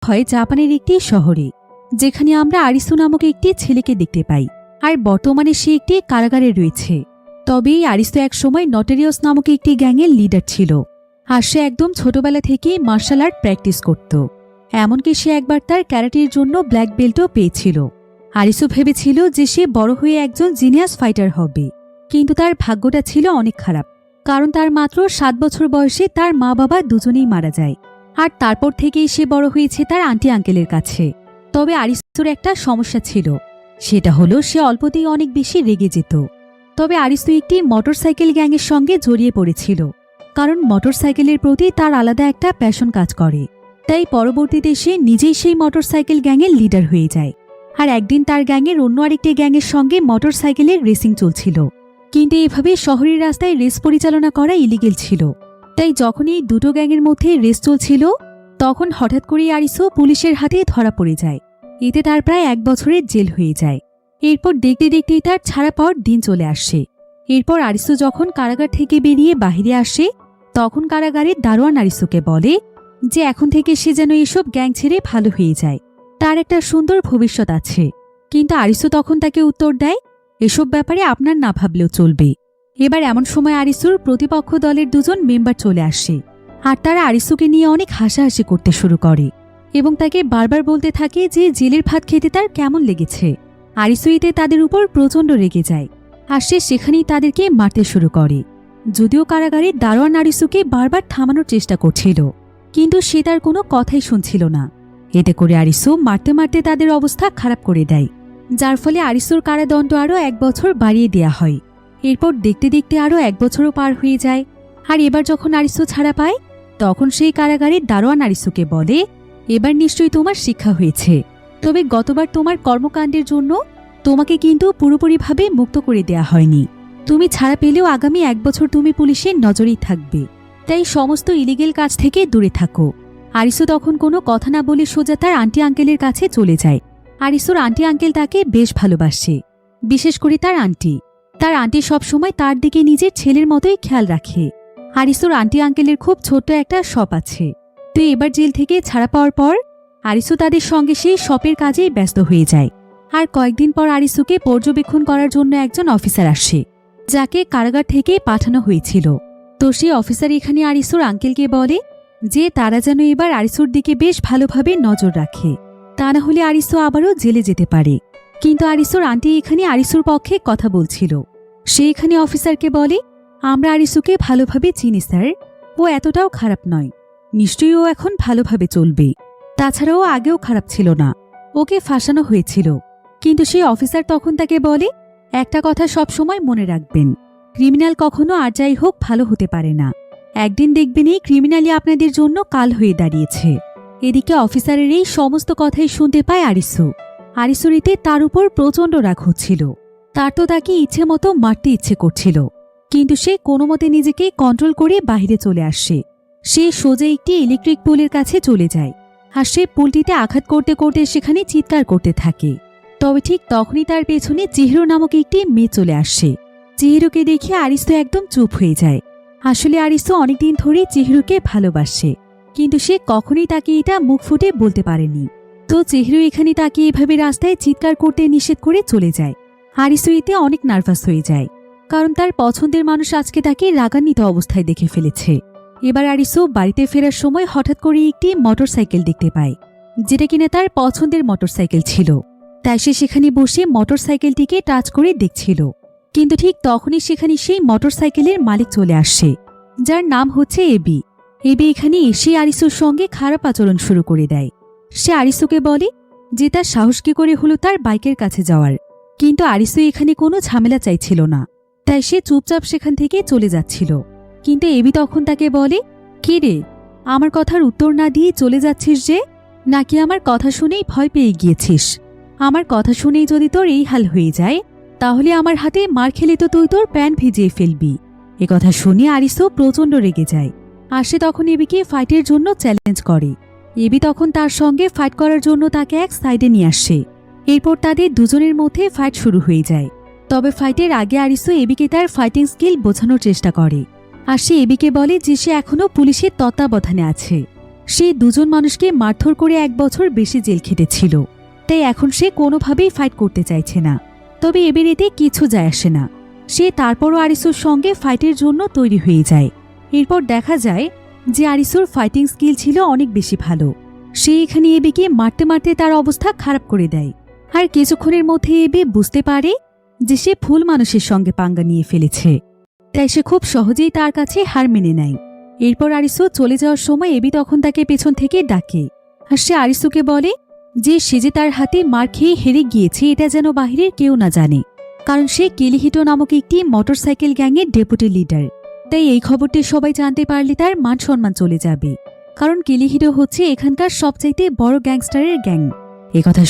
হয় জাপানের একটি শহরে, যেখানে আমরা আরিসু নামক একটি ছেলেকে দেখতে পাই। আর বর্তমানে সে একটি কারাগারে রয়েছে। তবে এই আরিসু একসময় নটেরিয়াস নামক একটি গ্যাংয়ের লিডার ছিল। আর সে একদম ছোটবেলা থেকে মার্শাল আর্ট প্র্যাকটিস করত। এমনকি সে একবার তার ক্যারাটের জন্য ব্ল্যাক বেল্টও পেয়েছিল। আরিসু ভেবেছিল যে সে বড় হয়ে একজন জিনিয়াস ফাইটার হবে, কিন্তু তার ভাগ্যটা ছিল অনেক খারাপ। কারণ তার মাত্র 7 বছর বয়সে তার মা বাবা দুজনেই মারা যায়। আর তারপর থেকেই সে বড় হয়েছে তার আন্টি আঙ্কেলের কাছে। তবে আরিসুর একটা সমস্যা ছিল, সেটা হলো সে অল্পতেই অনেক বেশি রেগে যেত। তবে আরিসু একটি মোটরসাইকেল গ্যাংয়ের সঙ্গে জড়িয়ে পড়েছিল, কারণ মোটরসাইকেলের প্রতি তার আলাদা একটা প্যাশন কাজ করে। তাই পরবর্তীতে সে নিজেই সেই মোটরসাইকেল গ্যাংয়ের লিডার হয়ে যায়। আর একদিন তার গ্যাংয়ের অন্য আরেকটি গ্যাংয়ের সঙ্গে মোটরসাইকেলের রেসিং চলছিল। কিন্তু এভাবে শহরের রাস্তায় রেস পরিচালনা করা ইলিগেল ছিল। তাই যখন এই দুটো গ্যাংয়ের মধ্যে রেস চলছিল, তখন হঠাৎ করেই আরিসু পুলিশের হাতে ধরা পড়ে যায়। এতে তার প্রায় 1 বছরের জেল হয়ে যায়। এরপর দেখতে দেখতেই তার ছাড়া পাওয়ার দিন চলে আসে। এরপর আরিসু যখন কারাগার থেকে বেরিয়ে বাহিরে আসে, তখন কারাগারের দারোয়ান আরিসুকে বলে যে এখন থেকে সে যেন এসব গ্যাং ছেড়ে ভালো হয়ে যায়, তার একটা সুন্দর ভবিষ্যৎ আছে। কিন্তু আরিসু তখন তাকে উত্তর দেয়, এসব ব্যাপারে আপনার না ভাবলেও চলবে। এবার এমন সময় আরিসুর প্রতিপক্ষ দলের 2জন মেম্বার চলে আসে। আর তারা আরিসুকে নিয়ে অনেক হাসাহাসি করতে শুরু করে এবং তাকে বারবার বলতে থাকে যে জেলের ভাত খেতে তার কেমন লেগেছে। আরিসু এতে তাদের উপর প্রচণ্ড রেগে যায়। আর সে সেখানেই তাদেরকে মারতে শুরু করে। যদিও কারাগারে দারোয়ান আরিসুকে বারবার থামানোর চেষ্টা করছিল, কিন্তু সে তার কোনো কথাই শুনছিল না। এতে করে আরিসু মারতে মারতে তাদের অবস্থা খারাপ করে দেয়, যার ফলে আরিসুর কারাদণ্ড আরও 1 বছর বাড়িয়ে দেয়া হয়। এরপর দেখতে দেখতে আরও 1 বছরও পার হয়ে যায়। আর এবার যখন আরিসু ছাড়া পায়, তখন সেই কারাগারের দারোয়ান আরিসুকে বলে, এবার নিশ্চয়ই তোমার শিক্ষা হয়েছে। তবে গতবার তোমার কর্মকাণ্ডের জন্য তোমাকে কিন্তু পুরোপুরিভাবে মুক্ত করে দেয়া হয়নি। তুমি ছাড়া পেলেও আগামী 1 বছর তুমি পুলিশের নজরেই থাকবে। তাই সমস্ত ইলিগেল কাজ থেকে দূরে থাকো। আরিসু তখন কোনো কথা না বলে সোজা তার আন্টি আঙ্কেলের কাছে চলে যায়। আরিসুর আন্টি আঙ্কেল তাকে বেশ ভালোবাসে, বিশেষ করে তার আন্টি। তার আন্টি সবসময় তার দিকে নিজের ছেলের মতোই খেয়াল রাখে। আরিসুর আন্টি আঙ্কেলের খুব ছোট্ট একটা শপ আছে। তো এবার জেল থেকে ছাড়া পাওয়ার পর আরিসু তাদের সঙ্গে সেই শপের কাজেই ব্যস্ত হয়ে যায়। আর কয়েকদিন পর আরিসুকে পর্যবেক্ষণ করার জন্য একজন অফিসার আসে, যাকে কারাগার থেকে পাঠানো হয়েছিল। তো সেই অফিসার এখানে আরিসুর আঙ্কেলকে বলে যে তারা যেন এবার আরিসুর দিকে বেশ ভালোভাবে নজর রাখে, তা না হলে আরিসু আবারও জেলে যেতে পারে। কিন্তু আরিসুর আন্টি এখানে আরিসুর পক্ষে কথা বলছিল। সে এখানে অফিসারকে বলে, আমরা আরিসুকে ভালোভাবে চিনি স্যার, ও এতটাও খারাপ নয়, নিশ্চয়ই ও এখন ভালোভাবে চলবে। তাছাড়াও আগেও খারাপ ছিল না, ওকে ফাঁসানো হয়েছিল। কিন্তু সেই অফিসার তখন তাকে বলে, একটা কথা সব সময় মনে রাখবেন, ক্রিমিনাল কখনো আর যাই হোক ভালো হতে পারে না। একদিন দেখবেন এই ক্রিমিনালই আপনাদের জন্য কাল হয়ে দাঁড়িয়েছে। এদিকে অফিসারের এই সমস্ত কথাই শুনতে পায় আরিসু। আরিসুর এতে তার উপর প্রচণ্ড রাগ হচ্ছিল। তার তো তাকে ইচ্ছে মতো মারতে ইচ্ছে করছিল, কিন্তু সে কোনো মতে নিজেকে কন্ট্রোল করে বাহিরে চলে আসে। সে সোজা একটি ইলেকট্রিক পোলের কাছে চলে যায়। আর সে পোলটিতে আঘাত করতে করতে সেখানে চিৎকার করতে থাকে। তবে ঠিক তখনই তার পেছনে চিহিরো নামক একটি মেয়ে চলে আসে। চিহিরোকে দেখে আরিসু একদম চুপ হয়ে যায়। আসলে আরিসু অনেকদিন ধরেই চিহিরোকে ভালোবাসে, কিন্তু সে কখনোই তাকে এটা মুখ ফুটে বলতে পারেনি। তো চিহিরো এখানে তাকে এভাবে রাস্তায় চিৎকার করতে নিষেধ করে চলে যায়। আরিসু এতে অনেক নার্ভাস হয়ে যায়, কারণ তার পছন্দের মানুষ আজকে তাকে রাগান্বিত অবস্থায় দেখে ফেলেছে। এবার আরিসু বাড়িতে ফেরার সময় হঠাৎ করে একটি মোটরসাইকেল দেখতে পায়, যেটা কিনা তার পছন্দের মোটরসাইকেল ছিল। তাই সে সেখানে বসে মোটরসাইকেলটিকে টাচ করে দেখছিল। কিন্তু ঠিক তখনই সেখানে সেই মোটরসাইকেলের মালিক চলে আসে, যার নাম হচ্ছে এবি। এবি এখানে এসে আরিসুর সঙ্গে খারাপ আচরণ শুরু করে দেয়। সে আরিসুকে বলে যে তার সাহস কি করে হলো তার বাইকের কাছে যাওয়ার। কিন্তু আরিসু এখানে কোনো ঝামেলা চাইছিল না, তাই সে চুপচাপ সেখান থেকে চলে যাচ্ছিল। কিন্তু এবি তখন তাকে বলে, কি রে, আমার কথার উত্তর না দিয়ে চলে যাচ্ছিস যে? নাকি আমার কথা শুনেই ভয় পেয়ে গিয়েছিস? আমার কথা শুনেই যদি তোর এই হাল হয়ে যায়, তাহলে আমার হাতে মার খেলে তো তুই তোর প্যান্ট ভিজিয়ে ফেলবি। একথা শুনে আরিসু প্রচণ্ড রেগে যায়। আর সে তখন এবিকে ফাইটের জন্য চ্যালেঞ্জ করে। এবি তখন তার সঙ্গে ফাইট করার জন্য তাকে এক সাইডে নিয়ে আসে। এরপর তাদের দুজনের মধ্যে ফাইট শুরু হয়ে যায়। তবে ফাইটের আগে আরিসু এবিকে তার ফাইটিং স্কিল বোঝানোর চেষ্টা করে। আর সে এবিকে বলে যে সে এখনও পুলিশের তত্ত্বাবধানে আছে। সে দুজন মানুষকে মারধর করে 1 বছর বেশি জেল খেটেছিল, তাই এখন সে কোনোভাবেই ফাইট করতে চাইছে না। তবে এবার এতে কিছু যায় আসে না, সে তারপরও আরিসুর সঙ্গে ফাইটের জন্য তৈরি হয়ে যায়। এরপর দেখা যায় যে আরিসুর ফাইটিং স্কিল ছিল অনেক বেশি ভালো। সে এখানে এবিকে মারতে মারতে তার অবস্থা খারাপ করে দেয়। আর কিছুক্ষণের মধ্যে এবি বুঝতে পারে যে সে ভুল মানুষের সঙ্গে পাঙ্গা নিয়ে ফেলেছে, তাই সে খুব সহজেই তার কাছে হার মেনে নেয়। এরপর আরিসু চলে যাওয়ার সময় এবি তখন তাকে পেছন থেকে ডাকে, আর সে আরিসুকে বলে যে সে যে তার হাতে মার খেয়ে হেরে গিয়েছে এটা যেন বাহিরের কেউ না জানে, কারণ সে কিলিহিটো নামক একটি মোটরসাইকেল গ্যাংয়ের ডেপুটি লিডার। তাই এই খবরটি সবাই জানতে পারলে তার মান সম্মান চলে যাবে, কারণ কিলিহিটো হচ্ছে এখানকার সবচাইতে বড় গ্যাংস্টারের গ্যাং। একথা